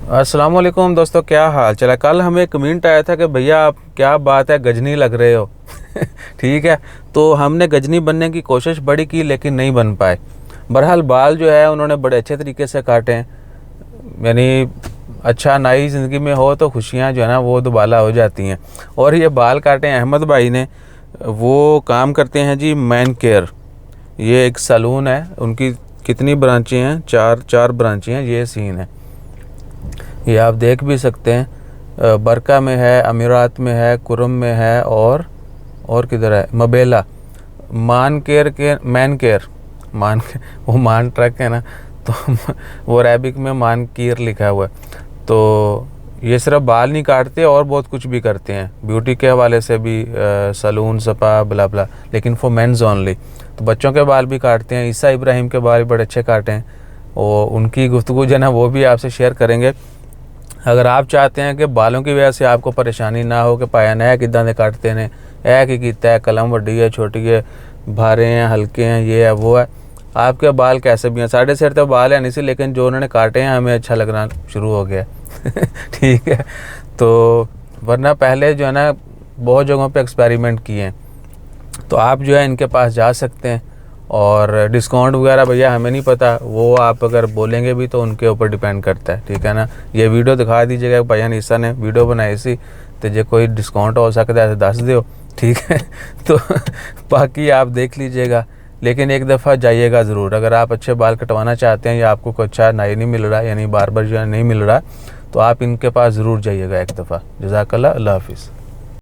अस्सलाम वालेकुम दोस्तों, क्या हाल चला। कल हमें कमेंट आया था कि भैया आप क्या बात है गजनी लग रहे हो। ठीक है, तो हमने गजनी बनने की कोशिश बड़ी की लेकिन नहीं बन पाए। बहरहाल बाल जो है उन्होंने बड़े अच्छे तरीके से काटे हैं। यानी अच्छा नई ज़िंदगी में हो तो खुशियाँ जो है ना वो दोबाला हो जाती हैं। और ये बाल काटे हैं अहमद भाई ने। वो काम करते हैं जी मैन केयर। ये एक सैलून है, उनकी कितनी ब्रांचें हैं, चार चार ब्रांचें हैं। ये सीन है, ये आप देख भी सकते हैं। बरका में है, अमीरात में है, कुरम में है और किधर है, मबेला। मान केयर के मैन केयर मान वो मान ट्रक है ना, तो वो अरेबिक में मान कीर लिखा हुआ है। तो ये सिर्फ बाल नहीं काटते और बहुत कुछ भी करते हैं, ब्यूटी के हवाले से भी, सलून सपा ब्ला ब्ला, लेकिन फॉर मेंस ओनली। तो बच्चों के बाल भी काटते हैं। ईसा इब्राहिम के बाल बड़े अच्छे काटे हैं और उनकी गुफ्तगू जो है ना वो भी आपसे शेयर करेंगे। अगर आप चाहते हैं कि बालों की वजह से आपको परेशानी ना हो कि पाया नया किदा दे काटते ने, कि कीता है, कलम वड्डी है, छोटी है, भारे हैं, हल्के हैं, ये है वो है, आपके बाल कैसे भी हैं। साढ़े सिर तो बाल है नहीं सी, लेकिन जो उन्होंने काटे हैं हमें अच्छा लगना शुरू हो गया। ठीक है, तो वरना पहले जो है ना बहुत जगहों पे एक्सपेरिमेंट किए हैं। तो आप जो है इनके पास जा सकते हैं। और डिस्काउंट वगैरह भैया हमें नहीं पता, वो आप अगर बोलेंगे भी तो उनके ऊपर डिपेंड करता है। ठीक है ना, ये वीडियो दिखा दीजिएगा, भैया ईसा ने वीडियो बनाई सी, तो जो कोई डिस्काउंट हो सकता है तो दस दो। ठीक है। तो बाकी आप देख लीजिएगा, लेकिन एक दफ़ा जाइएगा ज़रूर। अगर आप अच्छे बाल कटवाना चाहते हैं या आपको कोई अच्छा नाई नहीं मिल रहा, यानी बार्बर जो है नहीं मिल रहा, तो आप इनके पास ज़रूर जाइएगा एक दफ़ा। जज़ाकल्लाह, अल्लाह हाफिज़।